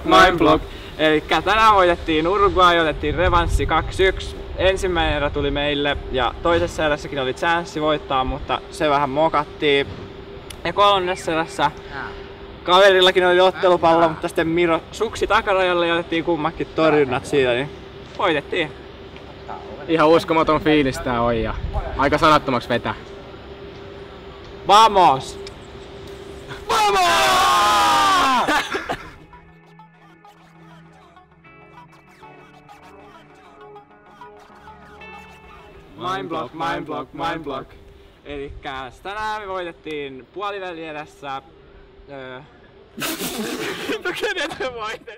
Mindblock. Elikkä tänään voitettiin Uruguay, otettiin revanssi 2-1. Ensimmäinen erä tuli meille ja toisessa erässäkin oli chanssi voittaa, mutta se vähän mokattiin. Ja kolmannessa erässä kaverillakin oli ottelupallo, mutta sitten Miro suksi takarajalle ja otettiin kummatkin torjunnat siitä, niin voitettiin. Ihan uskomaton fiilis tää on ja aika sanattomaksi vetää. Vamos! Vamos! Mindblock. Elikkä tänään me voitettiin puolivälierässä. No kenet me voitettiin?